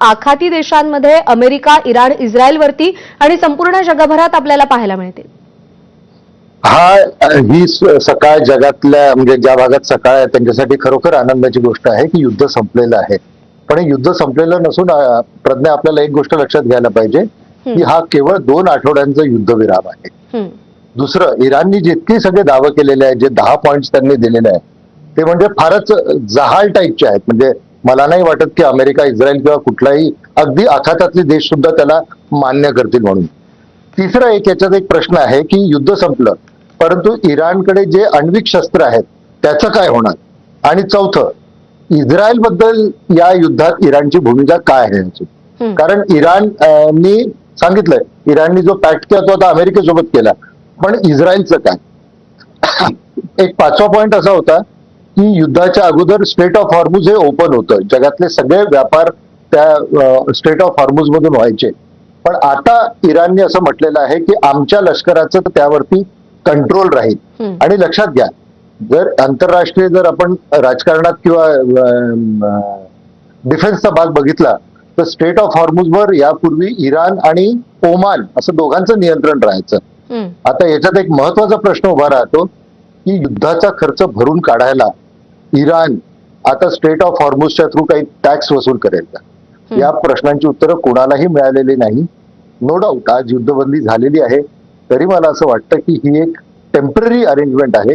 आखाती देशांमध्ये America, Iran, इस्रायलवरती आणि संपूर्ण जगभरात आपल्याला पाहायला मिळते? ही सकाळ जगातल्या म्हणजे ज्या भागात सकाळ आहे त्यांच्यासाठी खरोखर आनंदाची गोष्ट आहे की युद्ध संपलेलं आहे. पण हे युद्ध संपलेलं नसून प्रज्ञा आपल्याला एक गोष्ट लक्षात घ्यायला पाहिजे की हा केवळ 2 आठवड्यांचा युद्धविराम आहे. दुसरं, इराणनी जितके सगळे दावे केलेले आहेत, जे 10 पॉइंट्स त्यांनी दिलेले आहेत, ते म्हणजे फारच जहाल टाईपचे आहेत. म्हणजे मला नाही वाटत की अमेरिका, इस्रायल किंवा कुठलाही अगदी आखातातले देश सुद्धा त्याला मान्य करतील म्हणून. तिसरा याच्यात एक प्रश्न आहे की युद्ध संपलं, परंतु इराणकडे जे आण्विक शस्त्र आहेत त्याचं काय होणार? आणि चौथं, इस्रायल बद्दल या युद्धात इराणची भूमिका काय आहे याची? कारण इराणनी सांगितलंय, इराणनी जो पॅक्ट केला तो आता अमेरिकेसोबत केला, पण इस्रायलचं काय? एक 5वा पॉइंट असा होता की युद्धाच्या अगोदर स्ट्रेट ऑफ हॉर्मुझ हे ओपन होतं, जगातले सगळे व्यापार त्या स्ट्रेट ऑफ हॉर्मुझ मधून व्हायचे. पण आता इराणने असं म्हटलेलं आहे की आमच्या लष्कराचं त्यावरती कंट्रोल राहील. आणि लक्षात घ्या, जर आंतरराष्ट्रीय जर आपण राजकारणात किंवा डिफेन्सचा भाग बघितला तर स्ट्रेट ऑफ हॉर्मुझवर यापूर्वी इराण आणि ओमान असं दोघांचं नियंत्रण राहायचं. आता याच्यात एक महत्वाचा प्रश्न उभा राहतो की युद्धाचा खर्च भरून काढायला इराण आता स्ट्रेट ऑफ हॉर्मुझच्या थ्रू काही टॅक्स वसूल करेल का? या प्रश्नांची उत्तरं कोणालाही मिळालेली नाही. नो डाऊट आज युद्धबंदी झालेली आहे, तरी मला असं वाटतं की ही एक टेम्पररी अरेंजमेंट आहे.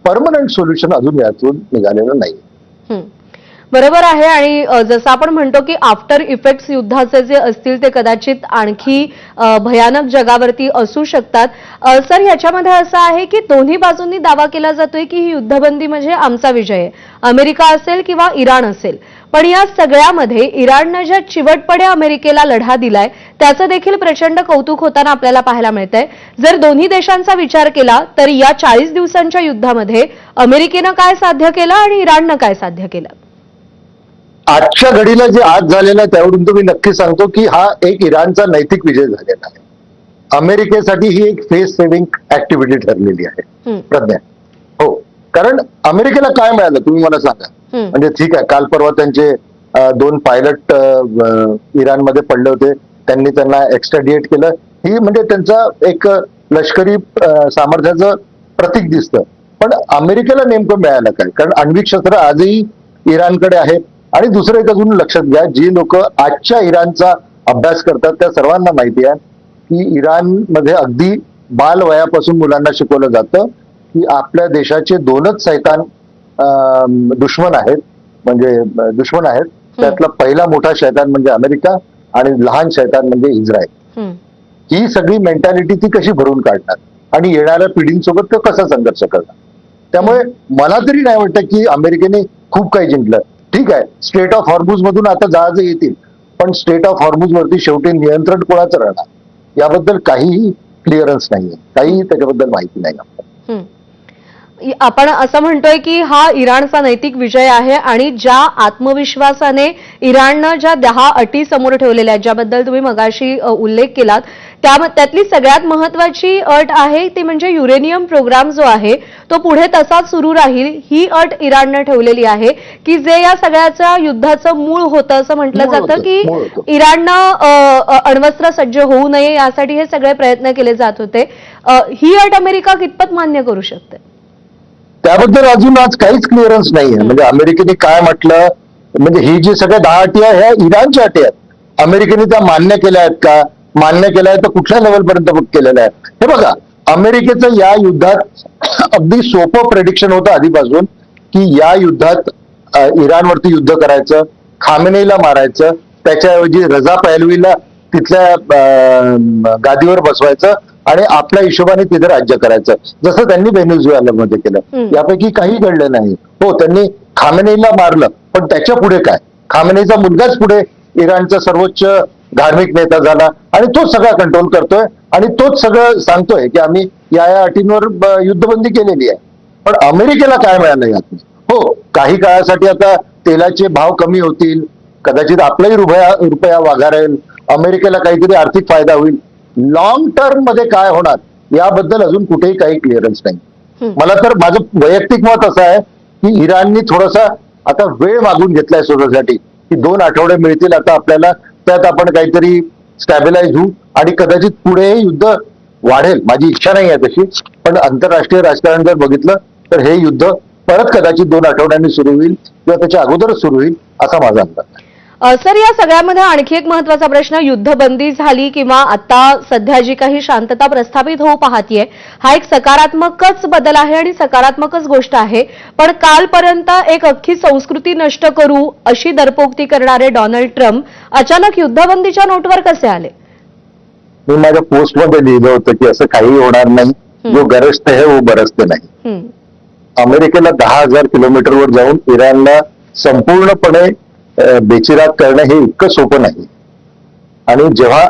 परमनंट सोल्युशन अजून यातून निघालेलं नाही. बरोबर आहे. आणि जसं आपण म्हणतो की आफ्टर इफेक्ट्स युद्धाचे जे असतील ते कदाचित आणखी भयानक जगावरती असू शकतात. सर, याच्यामध्ये असं आहे की दोन्ही बाजूंनी दावा केला जातोय की ही युद्धबंदी म्हणजे आमचा विजय आहे, अमेरिका असेल किंवा इराण असेल. पण या सगळ्यामध्ये इराणनं ज्या चिवटपणे अमेरिकेला लढा दिलाय त्याचं देखील प्रचंड कौतुक होताना आपल्याला पाहायला मिळतंय. जर दोन्ही देशांचा विचार केला तर या 40 दिवसांच्या युद्धामध्ये अमेरिकेनं काय साध्य केलं आणि इराणनं काय साध्य केलं? आजच्या घडीला जे आज झालेलं आहे त्यावरून तुम्ही नक्की सांगतो की हा एक इराणचा नैतिक विजय झालेला आहे. अमेरिकेसाठी ही एक फेस सेव्हिंग ऍक्टिव्हिटी ठरलेली आहे प्रज्ञा. हो, कारण अमेरिकेला काय मिळालं तुम्ही मला सांगा. म्हणजे ठीक आहे, काल परवा त्यांचे 2 पायलट इराणमध्ये पडले होते, त्यांनी त्यांना एक्स्ट्राडिएट केलं. ही म्हणजे त्यांचा एक लष्करी सामर्थ्याचं प्रतीक दिसतं. पण अमेरिकेला नेमकं मिळालं काय? कारण आण्विक शस्त्र आजही इराणकडे आहे. आणि दुसरं एक अजून लक्षात घ्या, जी लोक आजच्या इराणचा अभ्यास करतात त्या सर्वांना माहिती आहे की इराणमध्ये अगदी बालवयापासून मुलांना शिकवलं जातं की आपल्या देशाचे 2च सैतान दुश्मन आहेत. त्यातला पहिला मोठा शैतान म्हणजे अमेरिका आणि लहान शैतान म्हणजे इस्रायल. ही सगळी मेंटॅलिटी ती कशी भरून काढणार आणि येणाऱ्या पिढींसोबत तो कसा संघर्ष करणार? त्यामुळे मला तरी नाही वाटतं की अमेरिकेने खूप काही जिंकलं. ठीक आहे, स्ट्रेट ऑफ हॉर्मुझ मधून आता जहाज येतील, पण स्ट्रेट ऑफ हॉर्मुझ वरती शेवटी नियंत्रण कोणाचं राहणार याबद्दल काहीही क्लिअरन्स नाहीये, काहीही त्याच्याबद्दल माहिती नाही. आपण असं म्हणतोय की हा इराणचा नैतिक विजय आहे आणि ज्या आत्मविश्वासाने इराणनं ज्या 10 अटी समोर ठेवलेल्या आहेत, ज्याबद्दल तुम्ही मगाशी उल्लेख केलात, त्यातली सगळ्यात महत्वाची अट आहे ती म्हणजे युरेनियम प्रोग्राम जो आहे तो पुढे तसाच सुरू राहील. ही अट इराणनं ठेवलेली आहे की जे या सगळ्याच्या युद्धाचं मूळ होतं. असं म्हटलं जातं की इराणनं अण्वस्त्र सज्ज होऊ नये यासाठी हे सगळे प्रयत्न केले जात होते. ही अट अमेरिका कितपत मान्य करू शकते? त्याबद्दल अजून आज काहीच क्लिअरन्स नाहीये. म्हणजे अमेरिकेने काय म्हटलं, म्हणजे ही जी सगळ्या 10 अटी आहे ह्या इराणच्या अटी आहेत. अमेरिकेने त्या मान्य केल्या आहेत का? मान्य केल्या आहेत तर कुठल्या लेवलपर्यंत केलेल्या आहेत? हे बघा, अमेरिकेचं या युद्धात अगदी सोपं प्रेडिक्शन होतं आधीपासून की या युद्धात इराणवरती युद्ध करायचं, खामेनेईला मारायचं, त्याच्याऐवजी रजा पहलवीला तिथल्या गादीवर बसवायचं आणि आपल्या हिशोबाने तिथे राज्य करायचं, जसं त्यांनी व्हेनेझुएलामध्ये केलं. यापैकी काही घडलं नाही. हो, त्यांनी खामेनेईला मारलं, पण त्याच्या पुढे काय? खामेनेईचा मुलगाच पुढे इराणचा सर्वोच्च धार्मिक नेता झाला आणि तोच सगळा कंट्रोल करतोय आणि तोच सगळं सांगतोय की आम्ही या अटींवर युद्धबंदी केलेली आहे. पण अमेरिकेला काय मिळालं यात? हो, काही काळासाठी आता तेलाचे भाव कमी होतील, कदाचित आपलाही रुपया वाघारेल, अमेरिकेला काहीतरी आर्थिक फायदा होईल. लॉंग टर्म मध्ये काय होणार याबद्दल अजून कुठेही काही क्लिअरन्स नाही. मला तर माझं वैयक्तिक मत असं आहे की इराणनी थोडासा आता वेळ मागून घेतलाय स्वतःसाठी की 2 आठवडे मिळतील आता आपल्याला त्यात आपण काहीतरी स्टॅबिलाईज होऊ आणि कदाचित पुढे हे युद्ध वाढेल. माझी इच्छा नाही आहे तशी, पण आंतरराष्ट्रीय राजकारण जर बघितलं तर हे युद्ध परत कदाचित 2 आठवड्यांनी सुरू होईल किंवा त्याच्या अगोदरच सुरू होईल असा माझा अंदाज आहे. सर, या सगळ्यामध्ये आणखी एक महत्वाचा प्रश्न, युद्धबंदी झाली किंवा आता सध्या जी काही शांतता प्रस्थापित होऊ पाहतीये, हा एक सकारात्मकच बदल आहे आणि सकारात्मकच गोष्ट आहे. पण कालपर्यंत एक अख्खी संस्कृती नष्ट करू अशी दरपोक्ती करणारे डोनाल्ड ट्रम्प अचानक युद्धबंदीच्या नोटवर कसे आले? मी माझ्या पोस्टमध्ये लिहिलं होतं की असं काही होणार नाही, जो गरजते है वो बरसते नाही. अमेरिकेला 10,000 किलोमीटरवर जाऊन इराणला संपूर्णपणे बेचिराग करणं हे इतकं सोपं नाही. आणि जेव्हा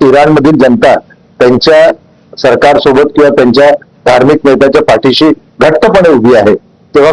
इराणमधील जनता त्यांच्या सरकारसोबत किंवा त्यांच्या धार्मिक नेत्याच्या पाठीशी घट्टपणे उभी आहे, तेव्हा